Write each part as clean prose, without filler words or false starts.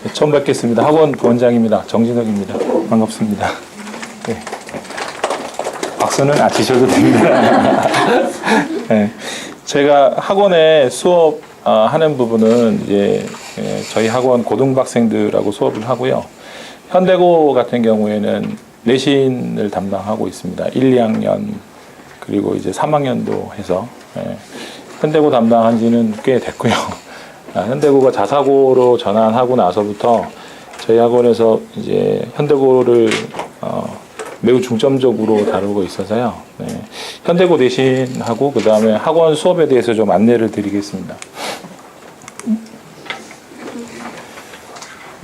처음 뵙겠습니다. 학원 부원장입니다. 정진혁입니다. 반갑습니다. 네. 박수는 안 치셔도 됩니다. 네. 제가 학원에 수업 하는 부분은 이제 저희 학원 고등학생들하고 수업을 하고요. 현대고 같은 경우에는 내신을 담당하고 있습니다. 1, 2학년 그리고 이제 3학년도 해서 현대고 담당한 지는 꽤 됐고요. 현대고가 자사고로 전환하고 나서부터 저희 학원에서 이제 현대고를 매우 중점적으로 다루고 있어서요. 네. 현대고 내신하고 그 다음에 학원 수업에 대해서 좀 안내를 드리겠습니다.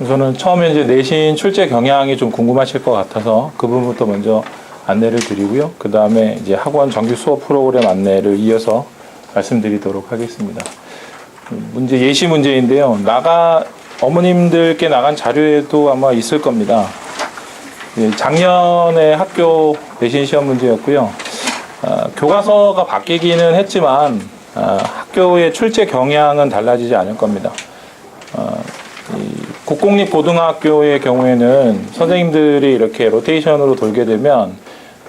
우선은 처음에 이제 내신 출제 경향이 좀 궁금하실 것 같아서 그 부분부터 먼저 안내를 드리고요. 그 다음에 이제 학원 정규 수업 프로그램 안내를 이어서 말씀드리도록 하겠습니다. 문제 예시 문제인데요. 어머님들께 나간 자료에도 아마 있을 겁니다. 작년에 학교 내신 시험 문제였고요. 교과서가 바뀌기는 했지만 학교의 출제 경향은 달라지지 않을 겁니다. 국공립고등학교의 경우에는 선생님들이 이렇게 로테이션으로 돌게 되면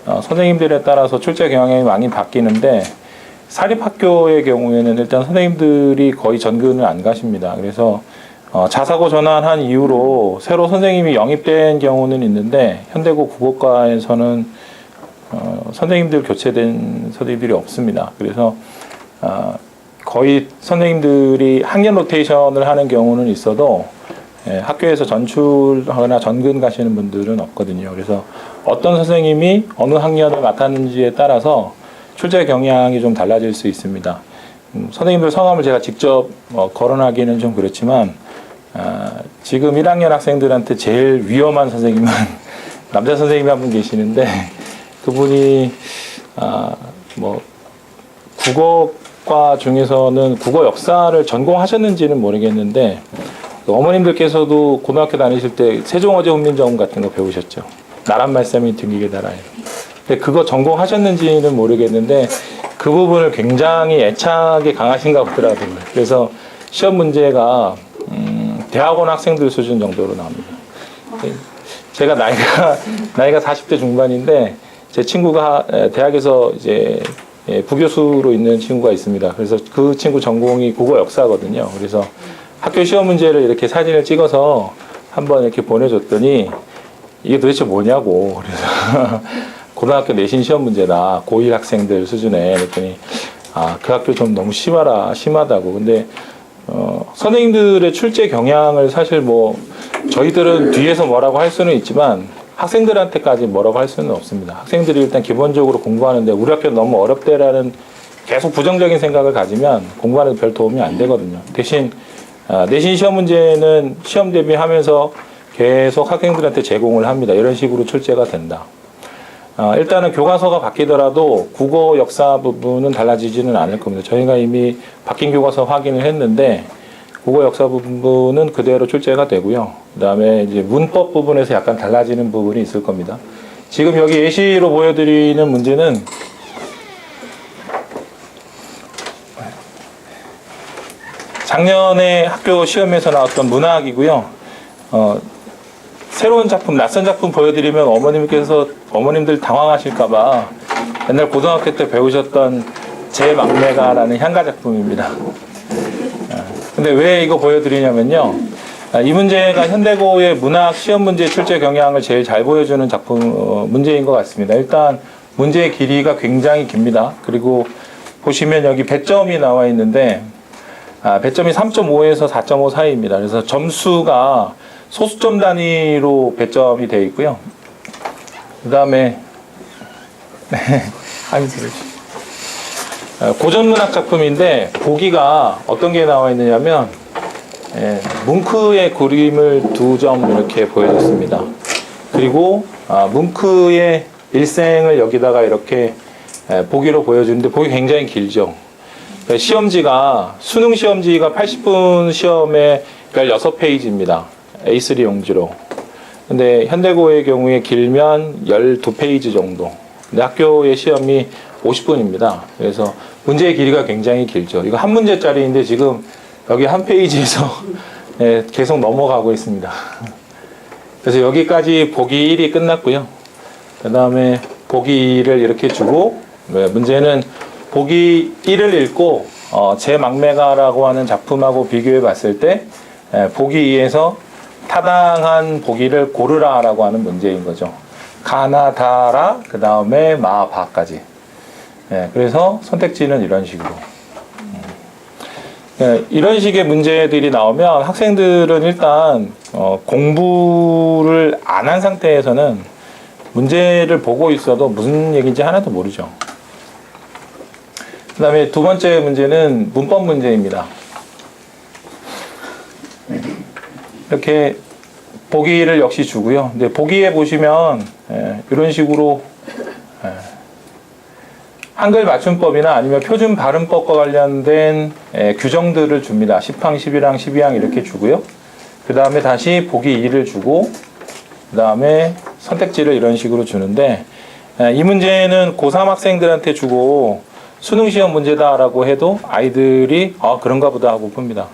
선생님들에 따라서 출제 경향이 많이 바뀌는데 사립학교의 경우에는 일단 선생님들이 거의 전근을 안 가십니다. 그래서 자사고 전환한 이후로 새로 선생님이 영입된 경우는 있는데 현대고 국어과에서는 선생님들 교체된 선생님들이 없습니다. 그래서 거의 선생님들이 학년 로테이션을 하는 경우는 있어도 학교에서 전출하거나 전근 가시는 분들은 없거든요. 그래서 어떤 선생님이 어느 학년을 맡았는지에 따라서 출제 경향이 좀 달라질 수 있습니다. 선생님들 성함을 제가 직접 거론하기는 좀 그렇지만 지금 1학년 학생들한테 제일 위험한 선생님은 남자 선생님이 한 분 계시는데 그분이 국어과 중에서는 국어 역사를 전공하셨는지는 모르겠는데 어머님들께서도 고등학교 다니실 때 세종어제 훈민정음 같은 거 배우셨죠. 나란 말씀이 등기게 달아요. 근데 그거 전공하셨는지는 모르겠는데 그 부분을 굉장히 애착이 강하신가 보더라고요. 그래서 시험 문제가 대학원 학생들 수준 정도로 나옵니다. 제가 나이가 40대 중반인데 제 친구가 대학에서 이제 부교수로 있는 친구가 있습니다. 그래서 그 친구 전공이 국어 역사거든요. 그래서 학교 시험 문제를 이렇게 사진을 찍어서 한번 이렇게 보내줬더니 이게 도대체 뭐냐고. 그래서 고등학교 내신 시험 문제다. 고1 학생들 수준에. 그랬더니 그 학교 좀 너무 심하다고. 근데 선생님들의 출제 경향을 사실 저희들은 뒤에서 뭐라고 할 수는 있지만 학생들한테까지 뭐라고 할 수는 없습니다. 학생들이 일단 기본적으로 공부하는데 우리 학교 너무 어렵대라는 계속 부정적인 생각을 가지면 공부하는 데 별 도움이 안 되거든요. 대신 내신 시험 문제는 시험 대비하면서 계속 학생들한테 제공을 합니다. 이런 식으로 출제가 된다. 일단은 교과서가 바뀌더라도 국어 역사 부분은 달라지지는 않을 겁니다. 저희가 이미 바뀐 교과서 확인을 했는데 국어 역사 부분은 그대로 출제가 되고요. 그 다음에 이제 문법 부분에서 약간 달라지는 부분이 있을 겁니다. 지금 여기 예시로 보여드리는 문제는 작년에 학교 시험에서 나왔던 문학이고요. 새로운 작품, 낯선 작품 보여드리면 어머님들 당황하실까봐 옛날 고등학교 때 배우셨던 제 막내가라는 향가 작품입니다. 근데 왜 이거 보여드리냐면요. 이 문제가 현대고의 문학 시험 문제 출제 경향을 제일 잘 보여주는 작품, 문제인 것 같습니다. 일단 문제의 길이가 굉장히 깁니다. 그리고 보시면 여기 배점이 나와 있는데, 배점이 3.5에서 4.5 사이입니다. 그래서 점수가 소수점 단위로 배점이 되어 있고요. 그 다음에 고전문학 작품인데 보기가 어떤 게 나와 있느냐면 뭉크의 그림을 2점 이렇게 보여줬습니다. 그리고 뭉크의 일생을 여기다가 이렇게 보기로 보여주는데 보기 굉장히 길죠. 시험지가 수능 시험지가 80분 시험에 16페이지입니다. A3 용지로. 근데 현대고의 경우에 길면 12페이지 정도. 근데 학교의 시험이 50분입니다. 그래서 문제의 길이가 굉장히 길죠. 이거 한 문제짜리인데 지금 여기 한 페이지에서 계속 넘어가고 있습니다. 그래서 여기까지 보기 1이 끝났고요. 그 다음에 보기 2를 이렇게 주고, 문제는 보기 1을 읽고 제 막매가라고 하는 작품하고 비교해 봤을 때 보기 2에서 타당한 보기를 고르라라고 하는 문제인 거죠. 가나다라, 그 다음에 마바까지. 그래서 선택지는 이런 식으로. 이런 식의 문제들이 나오면 학생들은 일단 공부를 안 한 상태에서는 문제를 보고 있어도 무슨 얘기인지 하나도 모르죠. 그 다음에 두 번째 문제는 문법 문제입니다. 이렇게 보기를 역시 주고요. 근데 보기에 보시면 이런 식으로 한글 맞춤법이나 아니면 표준 발음법과 관련된 규정들을 줍니다. 10항, 11항, 12항 이렇게 주고요. 그 다음에 다시 보기 2를 주고 그 다음에 선택지를 이런 식으로 주는데 이 문제는 고3 학생들한테 주고 수능시험 문제다라고 해도 아이들이 그런가 보다 하고 풉니다.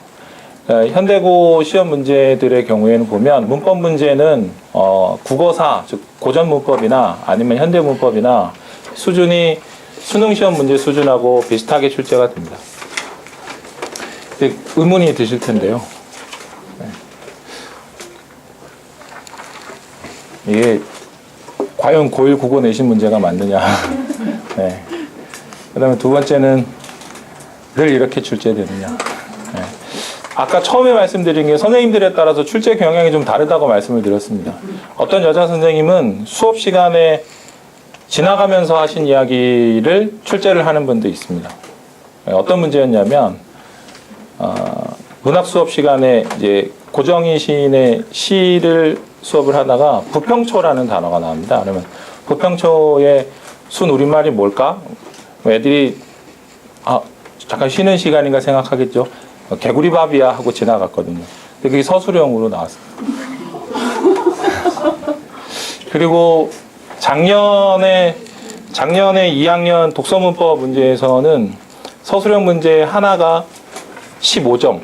현대고 시험 문제들의 경우에는 보면 문법 문제는 국어사, 즉 고전 문법이나 아니면 현대 문법이나 수준이 수능시험 문제 수준하고 비슷하게 출제가 됩니다. 의문이 드실 텐데요. 이게 과연 고1 국어 내신 문제가 맞느냐. 네. 그 다음에 두 번째는 늘 이렇게 출제되느냐. 네. 아까 처음에 말씀드린 게 선생님들에 따라서 출제 경향이 좀 다르다고 말씀을 드렸습니다. 어떤 여자 선생님은 수업 시간에 지나가면서 하신 이야기를 출제를 하는 분도 있습니다. 어떤 문제였냐면 문학 수업 시간에 이제 고정희 시인의 시를 수업을 하다가 부평초라는 단어가 나옵니다. 그러면 부평초의 순 우리말이 뭘까? 애들이 잠깐 쉬는 시간인가 생각하겠죠. 개구리밥이야 하고 지나갔거든요. 근데 그게 서술형으로 나왔습니다. 그리고 작년에 2학년 독서문법 문제에서는 서술형 문제 하나가 15점,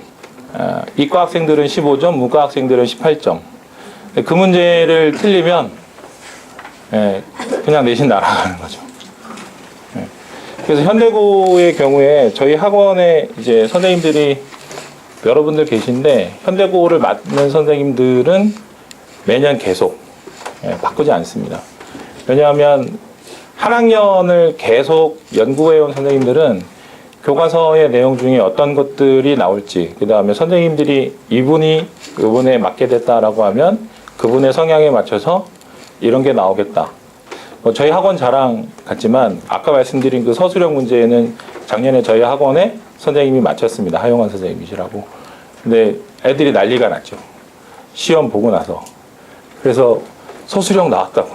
이과 학생들은 15점, 문과 학생들은 18점. 그 문제를 틀리면 그냥 내신 날아가는 거죠. 그래서 현대고의 경우에 저희 학원에 이제 선생님들이 여러분들 계신데 현대고를 맡는 선생님들은 매년 계속 바꾸지 않습니다. 왜냐하면 한 학년을 계속 연구해온 선생님들은 교과서의 내용 중에 어떤 것들이 나올지, 그 다음에 선생님들이 이분이 이번에 맡게 됐다라고 하면 그분의 성향에 맞춰서 이런 게 나오겠다. 저희 학원 자랑 같지만 아까 말씀드린 그 서술형 문제는 작년에 저희 학원에 선생님이 마쳤습니다. 하용환 선생님이시라고. 근데 애들이 난리가 났죠. 시험 보고 나서. 그래서 서술형 나왔다고.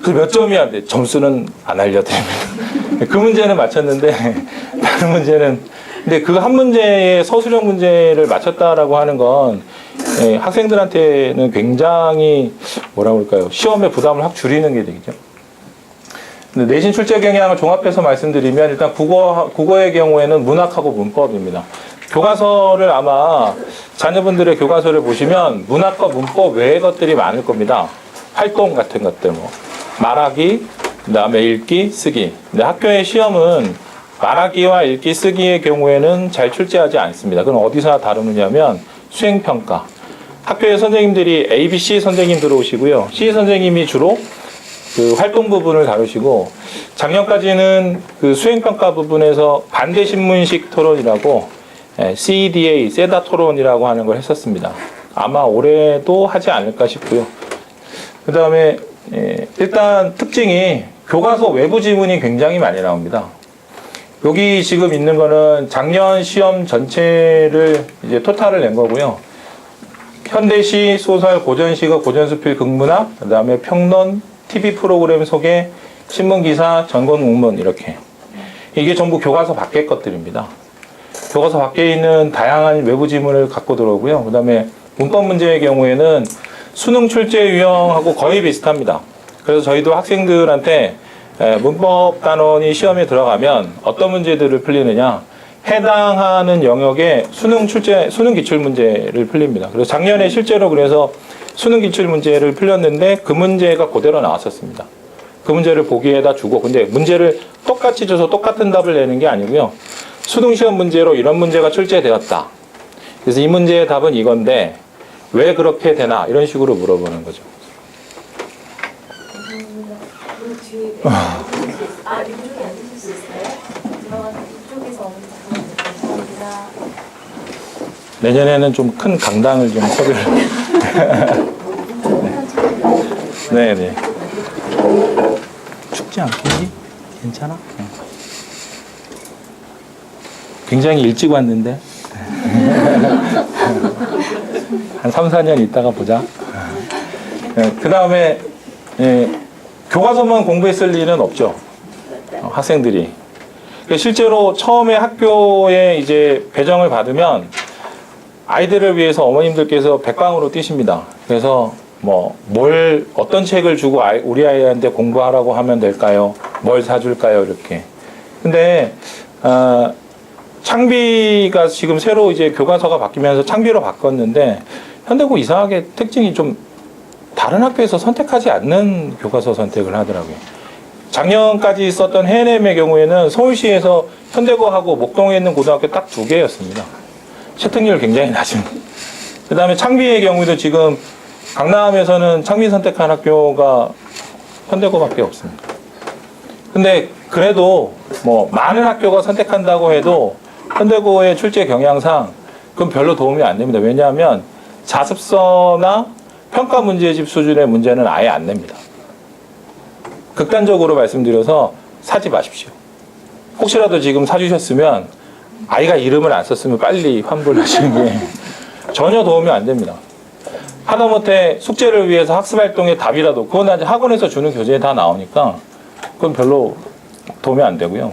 그래서 몇 점이야? 네, 점수는 안 알려드립니다. 그 문제는 맞췄는데 다른 문제는 근데 그 한 문제에 서술형 문제를 맞췄다라고 하는 건 학생들한테는 굉장히 뭐라고 할까요? 시험의 부담을 확 줄이는 게 되겠죠. 근데 내신 출제 경향을 종합해서 말씀드리면 일단 국어의 경우에는 문학하고 문법입니다. 교과서를 아마 자녀분들의 교과서를 보시면 문학과 문법 외의 것들이 많을 겁니다. 활동 같은 것들, 말하기, 그 다음에 읽기, 쓰기. 근데 학교의 시험은 말하기와 읽기, 쓰기의 경우에는 잘 출제하지 않습니다. 그럼 어디서 다루느냐면 수행평가. 학교에 선생님들이 A, B, C 선생님 들어오시고요. C 선생님이 주로 그 활동 부분을 다루시고 작년까지는 그 수행평가 부분에서 반대신문식 토론이라고 CEDA, 세다 토론이라고 하는 걸 했었습니다. 아마 올해도 하지 않을까 싶고요. 그 다음에 일단 특징이 교과서 외부 지문이 굉장히 많이 나옵니다. 여기 지금 있는 거는 작년 시험 전체를 이제 토탈을 낸 거고요. 현대시, 소설, 고전시가, 고전수필, 극문학, 그 다음에 평론, TV 프로그램 소개, 신문기사, 전공문 이렇게. 이게 전부 교과서 밖의 것들입니다. 교과서 밖에 있는 다양한 외부 지문을 갖고 들어오고요. 그 다음에 문법 문제의 경우에는 수능 출제 유형하고 거의 비슷합니다. 그래서 저희도 학생들한테 문법 단원이 시험에 들어가면 어떤 문제들을 풀리느냐, 해당하는 영역에 수능 기출 문제를 풀립니다. 그래서 작년에 실제로 그래서 수능 기출 문제를 풀렸는데 그 문제가 그대로 나왔었습니다. 그 문제를 보기에다 주고, 근데 문제를 똑같이 줘서 똑같은 답을 내는 게 아니고요. 수능 시험 문제로 이런 문제가 출제되었다. 그래서 이 문제의 답은 이건데 왜 그렇게 되나 이런 식으로 물어보는 거죠. 이쪽에 앉으실 수 있어요? 이쪽에서 감사합니다. 내년에는 좀 큰 강당을 좀 섭외를. 네네. 춥지 않겠니? 괜찮아? 굉장히 일찍 왔는데. 한 3, 4년 있다가 보자. 그 다음에, 교과서만 공부했을 일은 없죠. 학생들이. 실제로 처음에 학교에 이제 배정을 받으면 아이들을 위해서 어머님들께서 백방으로 뛰십니다. 그래서 어떤 책을 주고 우리 아이한테 공부하라고 하면 될까요? 뭘 사줄까요? 이렇게. 근데, 창비가 지금 새로 이제 교과서가 바뀌면서 창비로 바꿨는데, 현대고 이상하게 특징이 좀 다른 학교에서 선택하지 않는 교과서 선택을 하더라고요. 작년까지 있었던 해냄의 경우에는 서울시에서 현대고하고 목동에 있는 고등학교 딱 2개였습니다. 채택률 굉장히 낮은. 그 다음에 창비의 경우에도 지금 강남에서는 창비 선택한 학교가 현대고밖에 없습니다. 근데 그래도 많은 학교가 선택한다고 해도 현대고의 출제 경향상 그건 별로 도움이 안 됩니다. 왜냐하면 자습서나 평가 문제집 수준의 문제는 아예 안 냅니다. 극단적으로 말씀드려서 사지 마십시오. 혹시라도 지금 사주셨으면 아이가 이름을 안 썼으면 빨리 환불하시는 게 전혀 도움이 안 됩니다. 하다못해 숙제를 위해서 학습활동의 답이라도 그건 학원에서 주는 교재에 다 나오니까 그건 별로 도움이 안 되고요.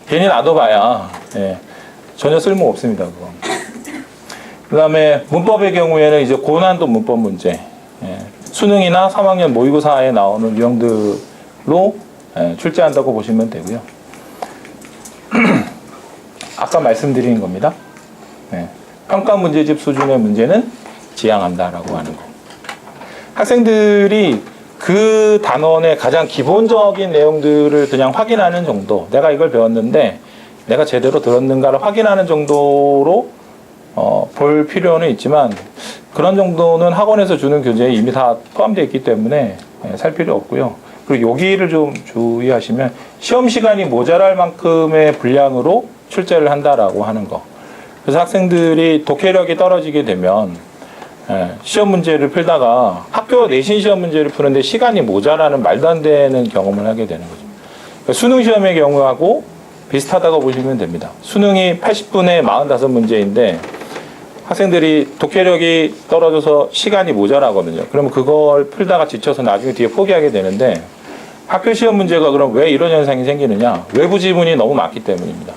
괜히 놔둬봐야 전혀 쓸모 없습니다. 그건. 그 다음에 문법의 경우에는 이제 고난도 문법 문제, 수능이나 3학년 모의고사에 나오는 유형들로 출제한다고 보시면 되고요. 아까 말씀드린 겁니다. 평가 문제집 수준의 문제는 지향한다라고 하는 거. 학생들이 그 단원의 가장 기본적인 내용들을 그냥 확인하는 정도, 내가 이걸 배웠는데 내가 제대로 들었는가를 확인하는 정도로 볼 필요는 있지만 그런 정도는 학원에서 주는 교재에 이미 다 포함되어 있기 때문에 살 필요 없고요. 그리고 여기를 좀 주의하시면 시험 시간이 모자랄 만큼의 분량으로 출제를 한다라고 하는 거. 그래서 학생들이 독해력이 떨어지게 되면 시험 문제를 풀다가 학교 내신 시험 문제를 푸는데 시간이 모자라는 말도 안 되는 경험을 하게 되는 거죠. 그러니까 수능 시험의 경우하고 비슷하다고 보시면 됩니다. 수능이 80분에 45문제인데 학생들이 독해력이 떨어져서 시간이 모자라거든요. 그러면 그걸 풀다가 지쳐서 나중에 뒤에 포기하게 되는데 학교 시험 문제가 그럼 왜 이런 현상이 생기느냐? 외부 지문이 너무 많기 때문입니다.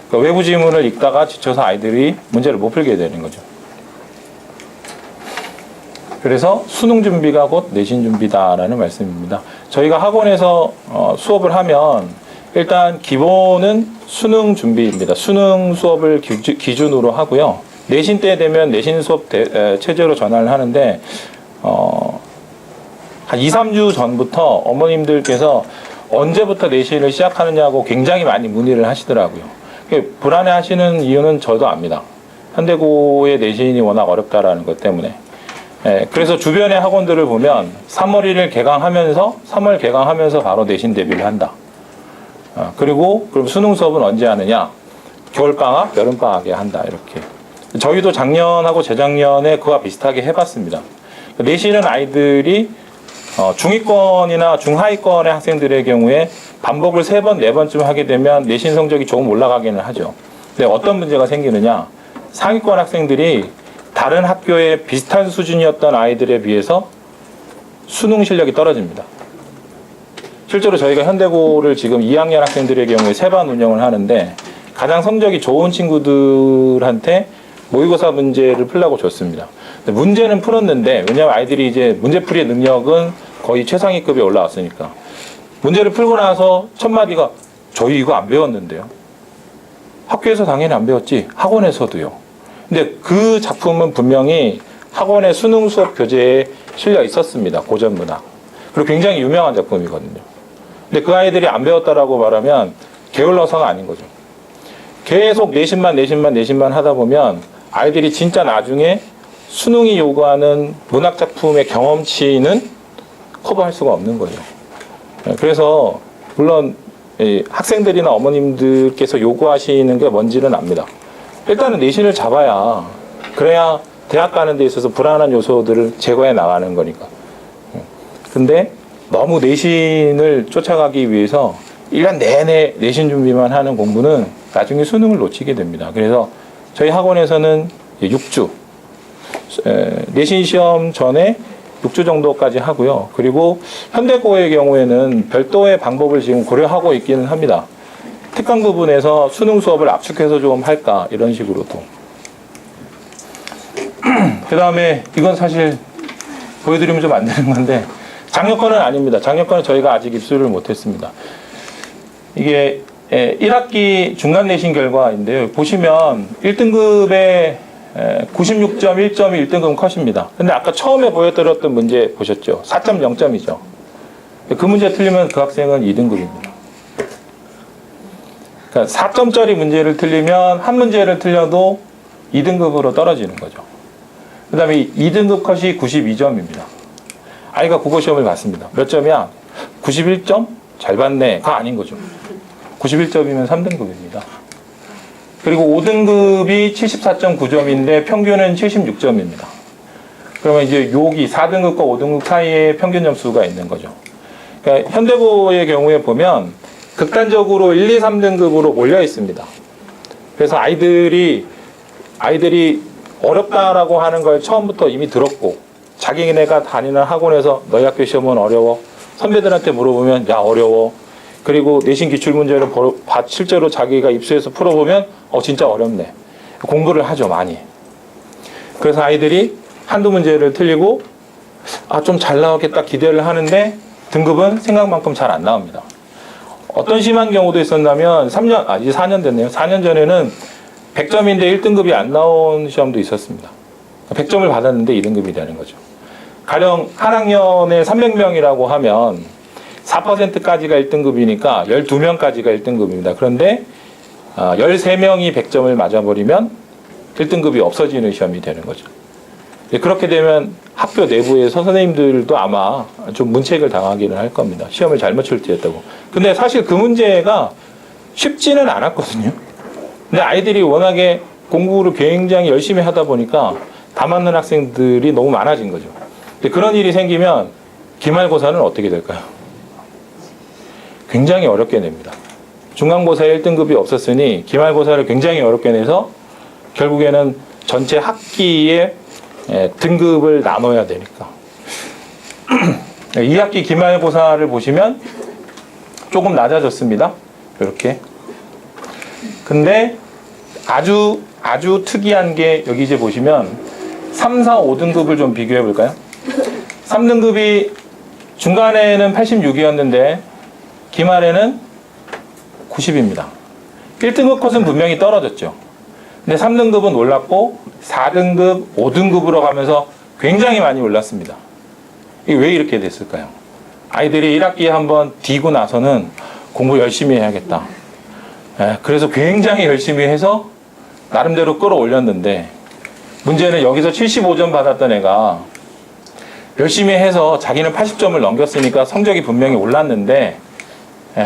그러니까 외부 지문을 읽다가 지쳐서 아이들이 문제를 못 풀게 되는 거죠. 그래서 수능 준비가 곧 내신 준비다라는 말씀입니다. 저희가 학원에서 수업을 하면 일단 기본은 수능 준비입니다. 수능 수업을 기준으로 하고요. 내신 때 되면 내신 수업 체제로 전환을 하는데 한 2, 3주 전부터 어머님들께서 언제부터 내신을 시작하느냐고 굉장히 많이 문의를 하시더라고요. 불안해 하시는 이유는 저도 압니다. 현대고의 내신이 워낙 어렵다라는 것 때문에. 그래서 주변의 학원들을 보면 3월 1일 개강하면서 3월 개강하면서 바로 내신 대비를 한다. 그리고 그럼 수능 수업은 언제 하느냐? 겨울방학, 여름방학에 한다. 이렇게. 저희도 작년하고 재작년에 그와 비슷하게 해봤습니다. 내신은 아이들이 중위권이나 중하위권의 학생들의 경우에 반복을 3번, 4번쯤 하게 되면 내신 성적이 조금 올라가기는 하죠. 근데 어떤 문제가 생기느냐? 상위권 학생들이 다른 학교에 비슷한 수준이었던 아이들에 비해서 수능 실력이 떨어집니다. 실제로 저희가 현대고를 지금 2학년 학생들의 경우에 3반 운영을 하는데 가장 성적이 좋은 친구들한테 모의고사 문제를 풀라고 줬습니다. 문제는 풀었는데 왜냐하면 아이들이 이제 문제풀이의 능력은 거의 최상위급에 올라왔으니까 문제를 풀고 나서 첫 마디가 저희 이거 안 배웠는데요. 학교에서 당연히 안 배웠지. 학원에서도요. 근데 그 작품은 분명히 학원의 수능 수업 교재에 실려 있었습니다. 고전 문학. 그리고 굉장히 유명한 작품이거든요. 근데 그 아이들이 안 배웠다라고 말하면 게을러서가 아닌 거죠. 계속 내신만 하다 보면 아이들이 진짜 나중에 수능이 요구하는 문학 작품의 경험치는 커버할 수가 없는 거죠. 그래서 물론 학생들이나 어머님들께서 요구하시는 게 뭔지는 압니다. 일단은 내신을 잡아야 그래야 대학 가는 데 있어서 불안한 요소들을 제거해 나가는 거니까. 근데 너무 내신을 쫓아가기 위해서 1년 내내 내신 준비만 하는 공부는 나중에 수능을 놓치게 됩니다. 그래서 저희 학원에서는 6주, 내신 시험 전에 6주 정도까지 하고요. 그리고 현대고의 경우에는 별도의 방법을 지금 고려하고 있기는 합니다. 특강 부분에서 수능 수업을 압축해서 좀 할까 이런 식으로도. 그 다음에 이건 사실 보여드리면 좀 안 되는 건데 장려권은 아닙니다. 장려권은 저희가 아직 입수를 못했습니다. 이게 1학기 중간 내신 결과인데요. 보시면 1등급에 96.1점이 1등급은 컷입니다. 근데 아까 처음에 보여드렸던 문제 보셨죠? 4.0점이죠. 그 문제 틀리면 그 학생은 2등급입니다. 그러니까 4점짜리 문제를 틀리면 한 문제를 틀려도 2등급으로 떨어지는 거죠. 그 다음에 2등급 컷이 92점입니다. 아이가 국어시험을 봤습니다. 몇 점이야? 91점? 잘 봤네. 가 아닌 거죠. 91점이면 3등급입니다. 그리고 5등급이 74.9점인데 평균은 76점입니다. 그러면 이제 여기 4등급과 5등급 사이에 평균 점수가 있는 거죠. 그러니까 현대고의 경우에 보면 극단적으로 1, 2, 3등급으로 몰려 있습니다. 그래서 아이들이 어렵다라고 하는 걸 처음부터 이미 들었고 자기네가 다니는 학원에서 너희 학교 시험은 어려워. 선배들한테 물어보면 야 어려워. 그리고 내신 기출문제를 실제로 자기가 입수해서 풀어보면 진짜 어렵네. 공부를 하죠 많이. 그래서 아이들이 한두 문제를 틀리고 좀 잘 나오겠다 기대를 하는데 등급은 생각만큼 잘 안 나옵니다. 어떤 심한 경우도 있었냐면 이제 4년 됐네요. 4년 전에는 100점인데 1등급이 안 나온 시험도 있었습니다. 100점을 받았는데 2등급이 되는 거죠. 가령 한 학년에 300명이라고 하면 4%까지가 1등급이니까 12명까지가 1등급입니다. 그런데 13명이 100점을 맞아버리면 1등급이 없어지는 시험이 되는 거죠. 그렇게 되면 학교 내부에서 선생님들도 아마 좀 문책을 당하기는 할 겁니다. 시험을 잘못 출제했다고. 근데 사실 그 문제가 쉽지는 않았거든요. 근데 아이들이 워낙에 공부를 굉장히 열심히 하다 보니까 다 맞는 학생들이 너무 많아진 거죠. 근데 그런 일이 생기면 기말고사는 어떻게 될까요? 굉장히 어렵게 냅니다. 중간고사에 1등급이 없었으니 기말고사를 굉장히 어렵게 내서 결국에는 전체 학기에 등급을 나눠야 되니까. 2학기 기말고사를 보시면 조금 낮아졌습니다. 이렇게. 근데 아주 특이한 게 여기 이제 보시면 3, 4, 5등급을 좀 비교해 볼까요? 3등급이 중간에는 86이었는데 기말에는 90입니다. 1등급 컷은 분명히 떨어졌죠. 근데 3등급은 올랐고 4등급, 5등급으로 가면서 굉장히 많이 올랐습니다. 이게 왜 이렇게 됐을까요? 아이들이 1학기에 한번 디고 나서는 공부 열심히 해야겠다. 그래서 굉장히 열심히 해서 나름대로 끌어올렸는데 문제는 여기서 75점 받았던 애가 열심히 해서 자기는 80점을 넘겼으니까 성적이 분명히 올랐는데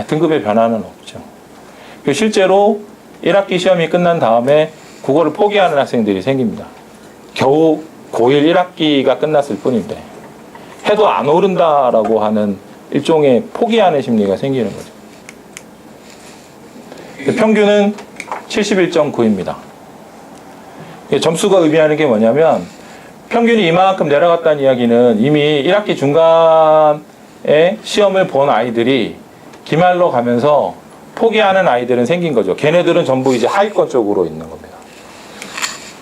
등급의 변화는 없죠. 실제로 1학기 시험이 끝난 다음에 국어를 포기하는 학생들이 생깁니다. 겨우 고1 1학기가 끝났을 뿐인데 해도 안 오른다라고 하는 일종의 포기하는 심리가 생기는 거죠. 평균은 71.9입니다. 점수가 의미하는 게 뭐냐면 평균이 이만큼 내려갔다는 이야기는 이미 1학기 중간에 시험을 본 아이들이 기말로 가면서 포기하는 아이들은 생긴 거죠. 걔네들은 전부 이제 하위권 쪽으로 있는 겁니다.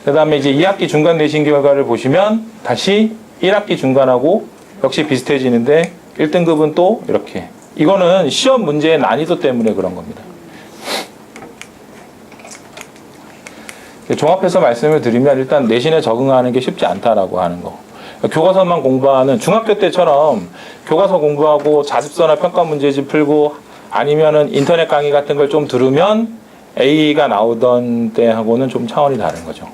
그 다음에 이제 2학기 중간 내신 결과를 보시면 다시 1학기 중간하고 역시 비슷해지는데 1등급은 또 이렇게. 이거는 시험 문제의 난이도 때문에 그런 겁니다. 종합해서 말씀을 드리면 일단 내신에 적응하는 게 쉽지 않다라고 하는 거. 교과서만 공부하는 중학교 때처럼 교과서 공부하고 자습서나 평가 문제집 풀고 아니면은 인터넷 강의 같은 걸 좀 들으면 A가 나오던 때하고는 좀 차원이 다른 거죠.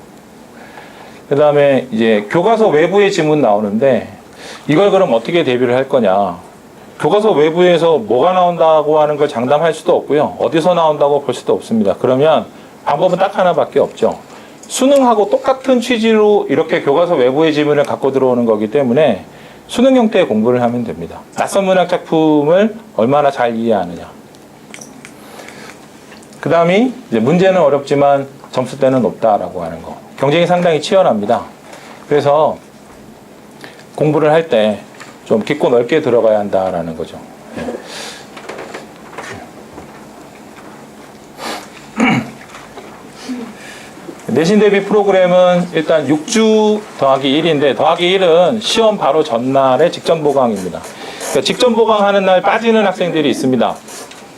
그 다음에 이제 교과서 외부의 지문 나오는데 이걸 그럼 어떻게 대비를 할 거냐. 교과서 외부에서 뭐가 나온다고 하는 걸 장담할 수도 없고요. 어디서 나온다고 볼 수도 없습니다. 그러면 방법은 딱 하나밖에 없죠. 수능하고 똑같은 취지로 이렇게 교과서 외부의 지문을 갖고 들어오는 거기 때문에 수능 형태의 공부를 하면 됩니다. 낯선 문학 작품을 얼마나 잘 이해하느냐. 그 다음이 이제 문제는 어렵지만 점수대는 높다라고 하는 거. 경쟁이 상당히 치열합니다. 그래서 공부를 할 때 좀 깊고 넓게 들어가야 한다라는 거죠. 내신 대비 프로그램은 일단 6주 더하기 1인데 더하기 1은 시험 바로 전날의 직전 보강입니다. 그러니까 직전 보강하는 날 빠지는 학생들이 있습니다.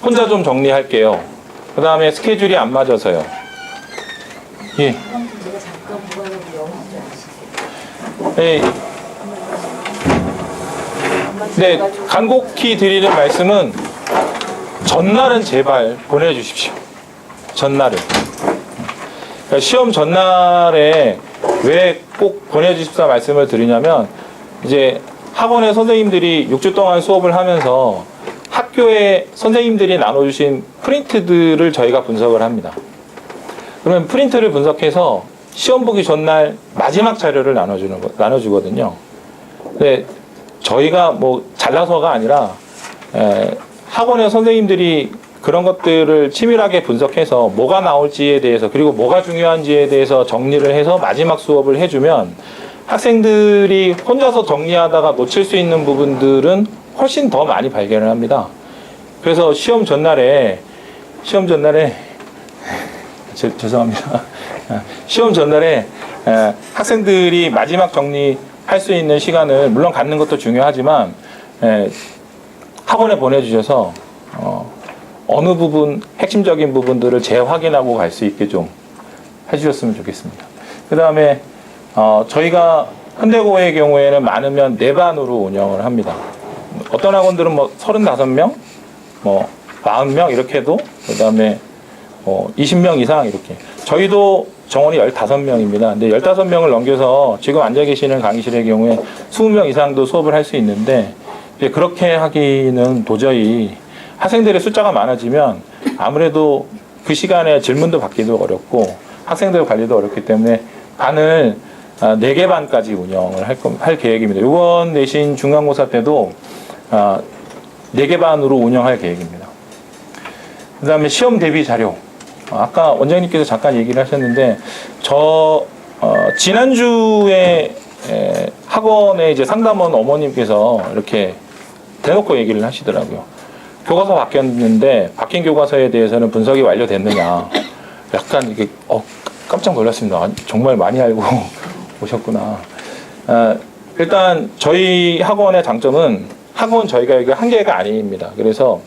혼자 좀 정리할게요. 그 다음에 스케줄이 안 맞아서요. 예. 네. 네, 간곡히 드리는 말씀은 전날은 제발 보내주십시오. 전날은. 그러니까 시험 전날에 왜 꼭 보내주십사 말씀을 드리냐면 이제 학원의 선생님들이 6주 동안 수업을 하면서 학교에 선생님들이 나눠주신 프린트들을 저희가 분석을 합니다. 그러면 프린트를 분석해서 시험 보기 전날 마지막 자료를 나눠주거든요. 근데 저희가 뭐 잘나서가 아니라 학원의 선생님들이 그런 것들을 치밀하게 분석해서 뭐가 나올지에 대해서 그리고 뭐가 중요한지에 대해서 정리를 해서 마지막 수업을 해주면 학생들이 혼자서 정리하다가 놓칠 수 있는 부분들은 훨씬 더 많이 발견을 합니다. 그래서 시험 전날에 죄송합니다. 시험 전날에 학생들이 마지막 정리할 수 있는 시간을 물론 갖는 것도 중요하지만 학원에 보내주셔서 어느 부분 핵심적인 부분들을 재확인하고 갈 수 있게 좀 해주셨으면 좋겠습니다. 그 다음에 저희가 현대고의 경우에는 많으면 4반으로 운영을 합니다. 어떤 학원들은 뭐 35명, 뭐 40명 이렇게 해도 그 다음에 20명 이상 이렇게. 저희도 정원이 15명입니다. 근데 15명을 넘겨서 지금 앉아 계시는 강의실의 경우에 20명 이상도 수업을 할 수 있는데 이제 그렇게 하기는 도저히 학생들의 숫자가 많아지면 아무래도 그 시간에 질문도 받기도 어렵고 학생들 관리도 어렵기 때문에 반을 4개 반까지 운영을 할 계획입니다. 이번 내신 중간고사 때도 4개 반으로 운영할 계획입니다. 그 다음에 시험 대비 자료. 아까 원장님께서 잠깐 얘기를 하셨는데 지난주에 학원에 이제 상담원 어머님께서 이렇게 대놓고 얘기를 하시더라고요. 교과서 바뀌었는데 바뀐 교과서에 대해서는 분석이 완료됐느냐. 약간 이게 깜짝 놀랐습니다. 정말 많이 알고 오셨구나. 일단 저희 학원의 장점은 학원 저희가 여기 한 개가 아닙니다. 그래서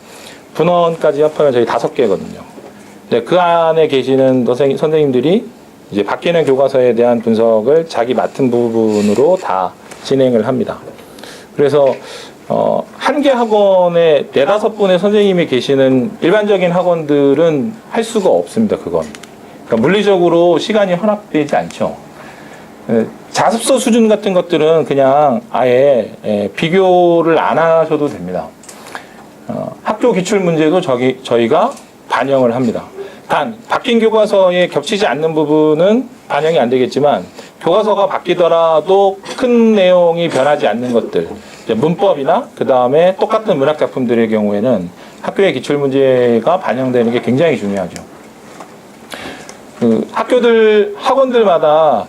분원까지 합하면 저희 5개거든요. 근데 그 안에 계시는 선생님들이 이제 바뀌는 교과서에 대한 분석을 자기 맡은 부분으로 다 진행을 합니다. 그래서 한 개 학원에 4-5분의 선생님이 계시는 일반적인 학원들은 할 수가 없습니다. 그건. 그러니까 물리적으로 시간이 허락되지 않죠. 자습서 수준 같은 것들은 그냥 아예 비교를 안 하셔도 됩니다. 학교 기출 문제도 저희가 반영을 합니다. 단 바뀐 교과서에 겹치지 않는 부분은 반영이 안 되겠지만 교과서가 바뀌더라도 큰 내용이 변하지 않는 것들, 문법이나 그 다음에 똑같은 문학 작품들의 경우에는 학교의 기출 문제가 반영되는 게 굉장히 중요하죠. 학원들마다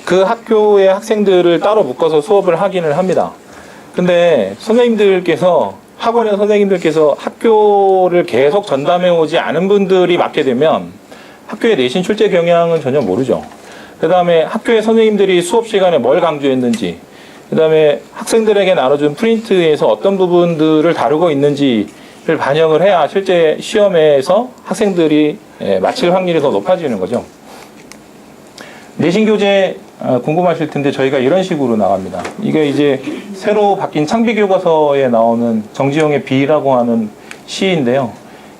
그 학교의 학생들을 따로 묶어서 수업을 하기는 합니다. 근데 학원의 선생님들께서 학교를 계속 전담해 오지 않은 분들이 맡게 되면 학교의 내신 출제 경향은 전혀 모르죠. 그 다음에 학교의 선생님들이 수업 시간에 뭘 강조했는지, 그 다음에 학생들에게 나눠준 프린트에서 어떤 부분들을 다루고 있는지를 반영을 해야 실제 시험에서 학생들이 맞힐 확률이 더 높아지는 거죠. 내신 교재 궁금하실 텐데 저희가 이런 식으로 나갑니다. 이게 이제 새로 바뀐 창비 교과서에 나오는 정지용의 비라고 하는 시인데요.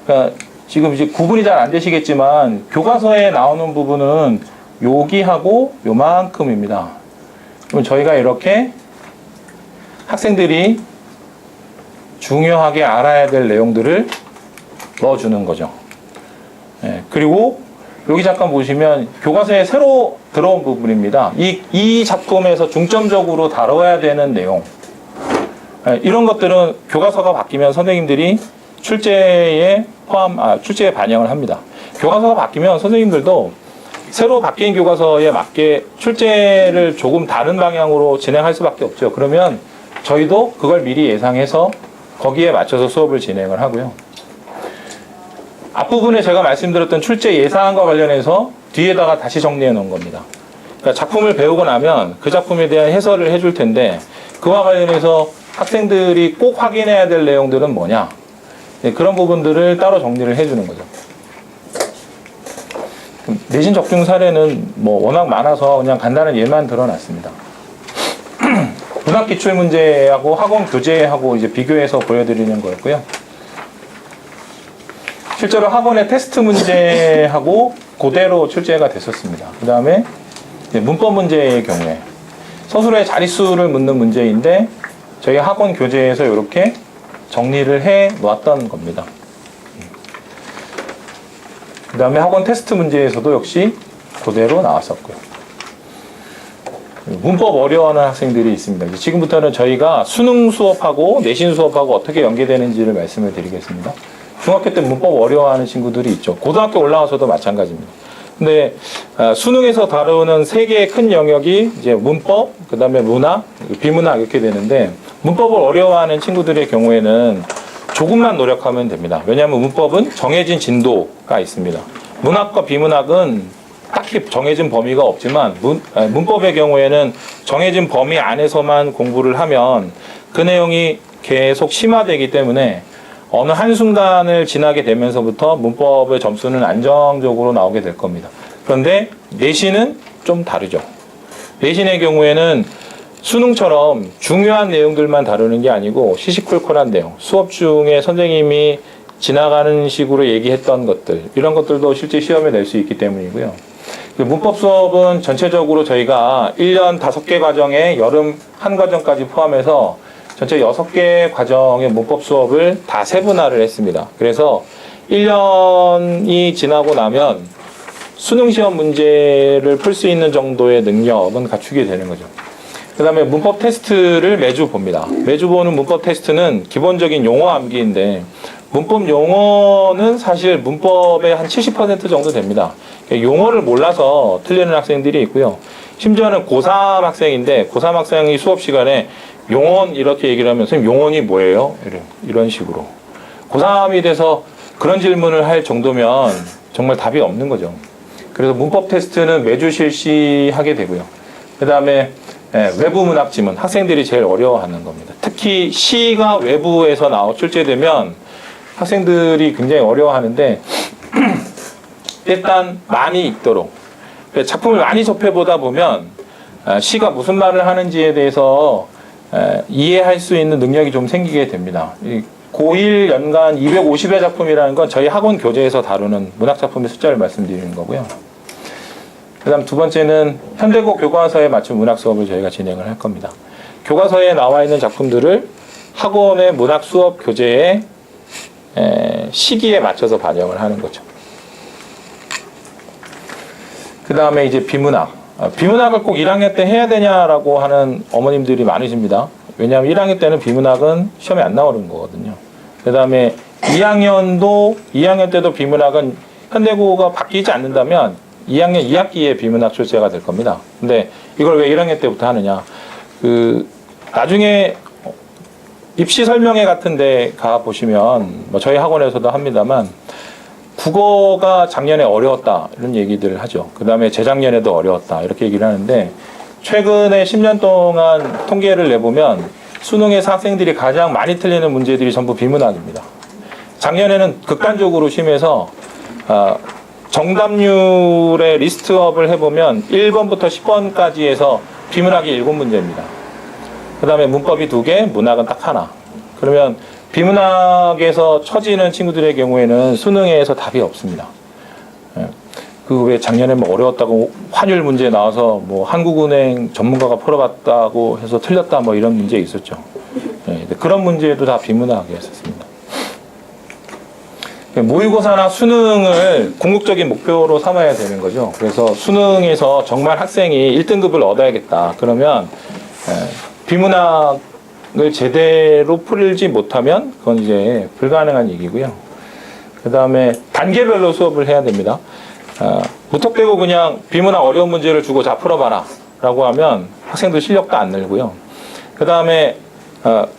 그러니까 지금 이제 구분이 잘 안 되시겠지만 교과서에 나오는 부분은 여기하고 요만큼입니다. 그럼 저희가 이렇게 학생들이 중요하게 알아야 될 내용들을 넣어주는 거죠. 그리고 여기 잠깐 보시면 교과서에 새로 들어온 부분입니다. 이 작품에서 중점적으로 다뤄야 되는 내용. 이런 것들은 교과서가 바뀌면 선생님들이 출제에 반영을 합니다. 교과서가 바뀌면 선생님들도 새로 바뀐 교과서에 맞게 출제를 조금 다른 방향으로 진행할 수밖에 없죠. 그러면 저희도 그걸 미리 예상해서 거기에 맞춰서 수업을 진행을 하고요. 앞부분에 제가 말씀드렸던 출제 예상과 관련해서 뒤에다가 다시 정리해 놓은 겁니다. 그러니까 작품을 배우고 나면 그 작품에 대한 해설을 해줄 텐데 그와 관련해서 학생들이 꼭 확인해야 될 내용들은 뭐냐, 그런 부분들을 따로 정리를 해주는 거죠. 내신 적중 사례는 뭐 워낙 많아서 그냥 간단한 예만 들어놨습니다. 문학 기출 문제하고 학원 교재하고 이제 비교해서 보여드리는 거였고요. 실제로 학원의 테스트 문제하고 그대로 출제가 됐었습니다. 그 다음에 문법 문제의 경우에 서술의 자릿수를 묻는 문제인데 저희 학원 교재에서 이렇게 정리를 해 놓았던 겁니다. 그 다음에 학원 테스트 문제에서도 역시 그대로 나왔었고요. 문법 어려워하는 학생들이 있습니다. 지금부터는 저희가 수능 수업하고 내신 수업하고 어떻게 연계되는지를 말씀을 드리겠습니다. 중학교 때 문법 어려워하는 친구들이 있죠. 고등학교 올라와서도 마찬가지입니다. 근데 수능에서 다루는 세 개의 큰 영역이 이제 문법, 그 다음에 문학, 비문학 이렇게 되는데 문법을 어려워하는 친구들의 경우에는 조금만 노력하면 됩니다. 왜냐하면 문법은 정해진 진도가 있습니다. 문학과 비문학은 딱히 정해진 범위가 없지만 문법의 경우에는 정해진 범위 안에서만 공부를 하면 그 내용이 계속 심화되기 때문에 어느 한순간을 지나게 되면서부터 문법의 점수는 안정적으로 나오게 될 겁니다. 그런데 내신은 좀 다르죠. 내신의 경우에는 수능처럼 중요한 내용들만 다루는 게 아니고 시시콜콜한 내용, 수업 중에 선생님이 지나가는 식으로 얘기했던 것들, 이런 것들도 실제 시험에 낼 수 있기 때문이고요. 문법 수업은 전체적으로 저희가 1년 5개 과정에 여름 한 과정까지 포함해서 전체 6개 과정의 문법 수업을 다 세분화를 했습니다. 그래서 1년이 지나고 나면 수능 시험 문제를 풀 수 있는 정도의 능력은 갖추게 되는 거죠. 그 다음에 문법 테스트를 매주 봅니다. 매주 보는 문법 테스트는 기본적인 용어 암기인데 문법 용어는 사실 문법의 한 70% 정도 됩니다. 용어를 몰라서 틀리는 학생들이 있고요. 심지어는 고3 학생인데 고3 학생이 수업 시간에 용언 이렇게 얘기를 하면 선생님 용언이 뭐예요? 이런 식으로. 고3이 돼서 그런 질문을 할 정도면 정말 답이 없는 거죠. 그래서 문법 테스트는 매주 실시하게 되고요. 그 다음에 외부 문학 지문, 학생들이 제일 어려워하는 겁니다. 특히 시가 외부에서 출제되면 학생들이 굉장히 어려워하는데 일단 많이 읽도록 작품을 많이 접해보다 보면 시가 무슨 말을 하는지에 대해서 이해할 수 있는 능력이 좀 생기게 됩니다. 고1 연간 250회 작품이라는 건 저희 학원 교재에서 다루는 문학작품의 숫자를 말씀드리는 거고요. 그 다음 두 번째는 현대고 교과서에 맞춘 문학 수업을 저희가 진행을 할 겁니다. 교과서에 나와 있는 작품들을 학원의 문학 수업 교재에 시기에 맞춰서 반영을 하는 거죠. 그 다음에 이제 비문학. 비문학을 꼭 1학년 때 해야 되냐라고 하는 어머님들이 많으십니다. 왜냐하면 1학년 때는 비문학은 시험에 안 나오는 거거든요. 그 다음에 2학년 때도 비문학은 현대고가 바뀌지 않는다면 2학년 2학기에 비문학 출제가 될 겁니다. 근데 이걸 왜 1학년 때부터 하느냐. 나중에 입시 설명회 같은 데 가 보시면 뭐 저희 학원에서도 합니다만 국어가 작년에 어려웠다 이런 얘기들을 하죠. 그 다음에 재작년에도 어려웠다 이렇게 얘기를 하는데 최근에 10년 동안 통계를 내보면 수능에서 학생들이 가장 많이 틀리는 문제들이 전부 비문학입니다. 작년에는 극단적으로 심해서 정답률의 리스트업을 해보면 1번부터 10번까지 해서 비문학이 7문제입니다. 그 다음에 문법이 2개, 문학은 딱 하나. 그러면 비문학에서 처지는 친구들의 경우에는 수능에서 답이 없습니다. 그 왜 작년에 뭐 어려웠다고 환율 문제 나와서 뭐 한국은행 전문가가 풀어봤다고 해서 틀렸다 뭐 이런 문제 있었죠. 그런 문제도 다 비문학이었습니다. 모의고사나 수능을 궁극적인 목표로 삼아야 되는 거죠. 그래서 수능에서 정말 학생이 1등급을 얻어야겠다. 그러면 비문학을 제대로 풀지 못하면 그건 이제 불가능한 얘기고요. 그 다음에 단계별로 수업을 해야 됩니다. 무턱대고 그냥 비문학 어려운 문제를 주고 자 풀어봐라 라고 하면 학생들 실력도 안 늘고요. 그 다음에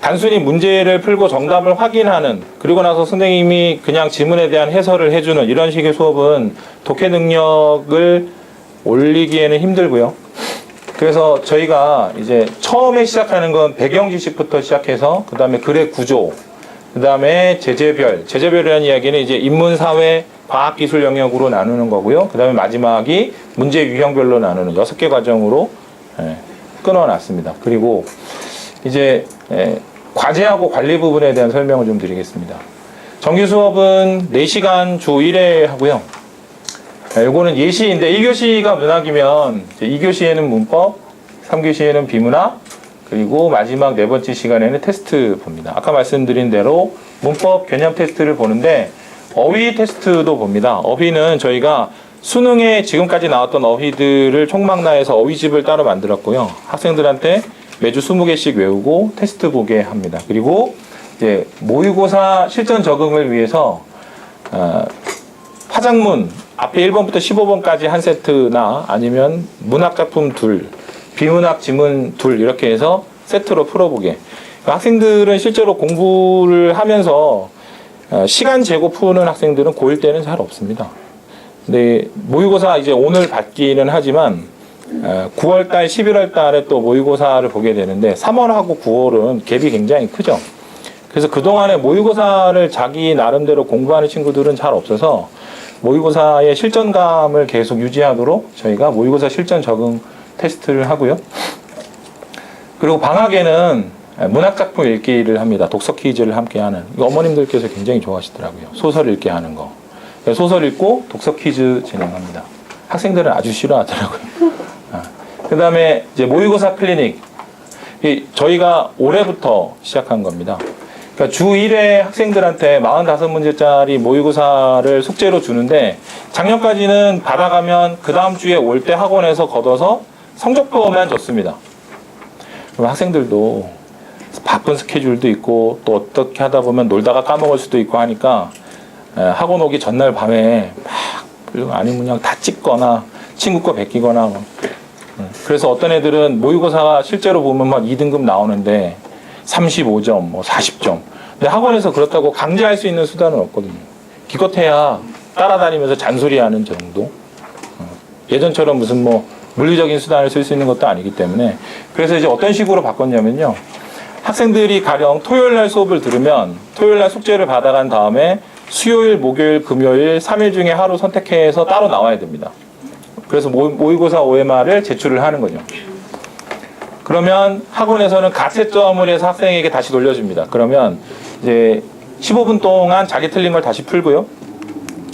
단순히 문제를 풀고 정답을 확인하는, 그리고 나서 선생님이 그냥 지문에 대한 해설을 해주는 이런 식의 수업은 독해 능력을 올리기에는 힘들고요. 그래서 저희가 이제 처음에 시작하는 건 배경 지식부터 시작해서 그 다음에 글의 구조, 그 다음에 제재별이라는 이야기는 이제 인문, 사회, 과학, 기술 영역으로 나누는 거고요. 그 다음에 마지막이 문제 유형별로 나누는 6개 과정으로 끊어놨습니다. 그리고 이제 과제하고 관리 부분에 대한 설명을 좀 드리겠습니다. 정규 수업은 4시간 주 1회 하고요. 요거는 예시인데 1교시가 문학이면 2교시에는 문법, 3교시에는 비문학, 그리고 마지막 4번째 시간에는 테스트 봅니다. 아까 말씀드린 대로 문법 개념 테스트를 보는데 어휘 테스트도 봅니다. 어휘는 저희가 수능에 지금까지 나왔던 어휘들을 총망라해서 어휘집을 따로 만들었고요. 학생들한테 매주 20개씩 외우고 테스트 보게 합니다. 그리고 이제 모의고사 실전 적응을 위해서 화작문 앞에 1번부터 15번까지 한 세트나 아니면 문학작품 2, 비문학 지문 2 이렇게 해서 세트로 풀어보게. 학생들은 실제로 공부를 하면서 시간 재고 푸는 학생들은 고1 때는 잘 없습니다. 근데 모의고사 이제 오늘 받기는 하지만 9월달, 11월달에 또 모의고사를 보게 되는데 3월하고 9월은 갭이 굉장히 크죠. 그래서 그동안에 모의고사를 자기 나름대로 공부하는 친구들은 잘 없어서 모의고사의 실전감을 계속 유지하도록 저희가 모의고사 실전 적응 테스트를 하고요. 그리고 방학에는 문학작품 읽기를 합니다. 독서 퀴즈를 함께 하는. 이거 어머님들께서 굉장히 좋아하시더라고요. 소설 읽게 하는 거. 소설 읽고 독서 퀴즈 진행합니다. 학생들은 아주 싫어하더라고요. 그 다음에 이제 모의고사 클리닉. 저희가 올해부터 시작한 겁니다. 그러니까 주 1회 학생들한테 45문제짜리 모의고사를 숙제로 주는데 작년까지는 받아가면 그 다음 주에 올 때 학원에서 걷어서 성적표만 줬습니다. 그럼 학생들도 바쁜 스케줄도 있고 또 어떻게 하다 보면 놀다가 까먹을 수도 있고 하니까 학원 오기 전날 밤에 막 아니면 그냥 다 찍거나 친구 거 베끼거나 그래서 어떤 애들은 모의고사가 실제로 보면 막 2등급 나오는데 35점, 뭐 40점. 근데 학원에서 그렇다고 강제할 수 있는 수단은 없거든요. 기껏해야 따라다니면서 잔소리하는 정도. 예전처럼 무슨 뭐 물리적인 수단을 쓸 수 있는 것도 아니기 때문에. 그래서 이제 어떤 식으로 바꿨냐면요. 학생들이 가령 토요일 날 수업을 들으면 토요일 날 숙제를 받아간 다음에 수요일, 목요일, 금요일 3일 중에 하루 선택해서 따로 나와야 됩니다. 그래서 모의고사 OMR을 제출을 하는 거죠. 그러면 학원에서는 가채점을 해서 학생에게 다시 돌려줍니다. 그러면 이제 15분 동안 자기 틀린 걸 다시 풀고요.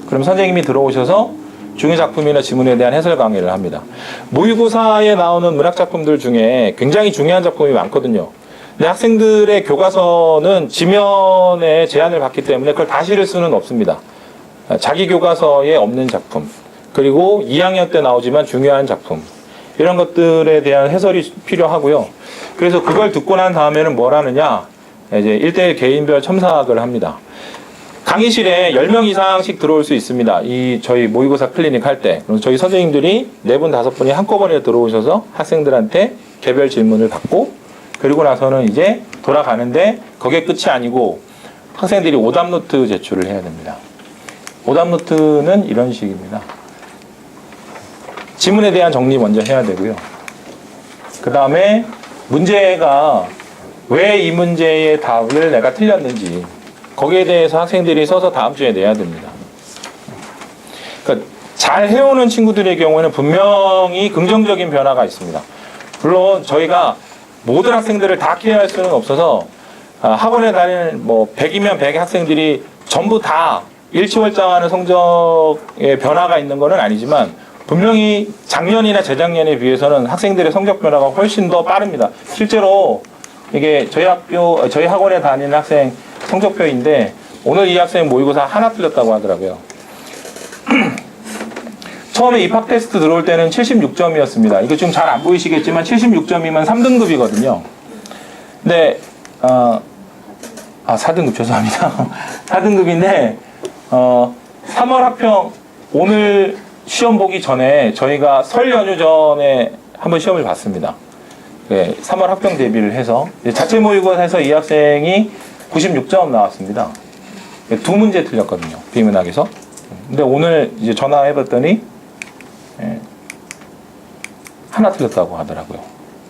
그럼 선생님이 들어오셔서 중요 작품이나 지문에 대한 해설 강의를 합니다. 모의고사에 나오는 문학 작품들 중에 굉장히 중요한 작품이 많거든요. 근데 학생들의 교과서는 지면에 제한을 받기 때문에 그걸 다 실을 수는 없습니다. 자기 교과서에 없는 작품, 그리고 2학년 때 나오지만 중요한 작품, 이런 것들에 대한 해설이 필요하고요. 그래서 그걸 듣고 난 다음에는 뭘 하느냐, 이제 1대1 개인별 첨삭을 합니다. 강의실에 10명 이상씩 들어올 수 있습니다. 이 저희 모의고사 클리닉 할 때. 그래서 저희 선생님들이 4분, 5분이 한꺼번에 들어오셔서 학생들한테 개별 질문을 받고, 그리고 나서는 이제 돌아가는데 그게 끝이 아니고 학생들이 오답 노트 제출을 해야 됩니다. 오답 노트는 이런 식입니다. 지문에 대한 정리 먼저 해야 되고요. 그 다음에 문제가 왜 이 문제의 답을 내가 틀렸는지 거기에 대해서 학생들이 써서 다음 주에 내야 됩니다. 그러니까 잘 해오는 친구들의 경우에는 분명히 긍정적인 변화가 있습니다. 물론 저희가 모든 학생들을 다 케어할 수는 없어서 학원에 다니는 뭐 100이면 100의 학생들이 전부 다 일치월장하는 성적의 변화가 있는 것은 아니지만 분명히 작년이나 재작년에 비해서는 학생들의 성적 변화가 훨씬 더 빠릅니다. 실제로 이게 저희 학원에 다니는 학생 성적표인데 오늘 이 학생 모의고사 하나 틀렸다고 하더라고요. 처음에 입학 테스트 들어올 때는 76점이었습니다. 이거 지금 잘 안 보이시겠지만 76점이면 3등급이거든요. 근데 4등급 죄송합니다. 4등급인데 3월 학평 오늘 시험 보기 전에 저희가 설 연휴 전에 한번 시험을 봤습니다. 네, 3월 학평 대비를 해서 자체 모의고사에서 이 학생이 96점 나왔습니다. 두 문제 틀렸거든요. 비문학에서. 근데 오늘 이제 전화해봤더니 하나 틀렸다고 하더라고요.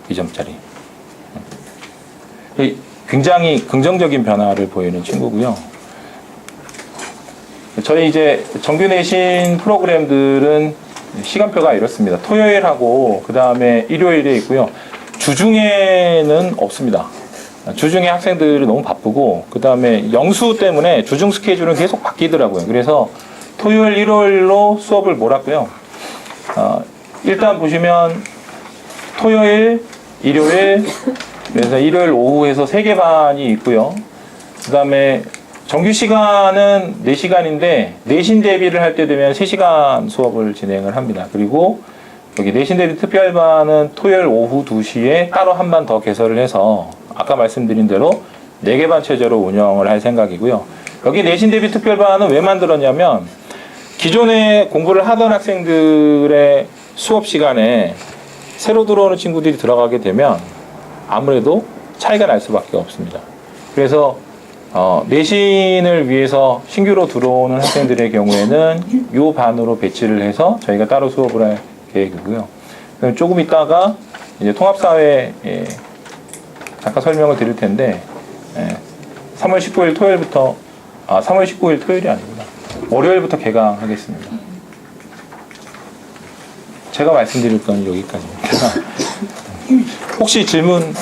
2점짜리. 굉장히 긍정적인 변화를 보이는 친구고요. 저희 이제 정규 내신 프로그램들은 시간표가 이렇습니다. 토요일하고 그 다음에 일요일에 있고요. 주중에는 없습니다. 주중에 학생들이 너무 바쁘고 그 다음에 영수 때문에 주중 스케줄은 계속 바뀌더라고요. 그래서 토요일, 일요일로 수업을 몰았고요. 일단 보시면 토요일, 일요일, 그래서 일요일 오후에서 3개 반이 있고요. 그 다음에 정규 시간은 4시간인데 내신 대비를 할 때 되면 3시간 수업을 진행을 합니다. 그리고 여기 내신 대비 특별반은 토요일 오후 2시에 따로 한 반 더 개설을 해서 아까 말씀드린 대로 4개 반 체제로 운영을 할 생각이고요. 여기 내신 대비 특별반은 왜 만들었냐면 기존에 공부를 하던 학생들의 수업 시간에 새로 들어오는 친구들이 들어가게 되면 아무래도 차이가 날 수밖에 없습니다. 그래서 내신을 위해서 신규로 들어오는 학생들의 경우에는 이 반으로 배치를 해서 저희가 따로 수업을 할 계획이고요. 조금 있다가 이제 통합사회 잠깐 설명을 드릴 텐데 3월 19일 토요일부터 3월 19일 토요일이 아닙니다. 월요일부터 개강하겠습니다. 제가 말씀드릴 건 여기까지입니다. 혹시 질문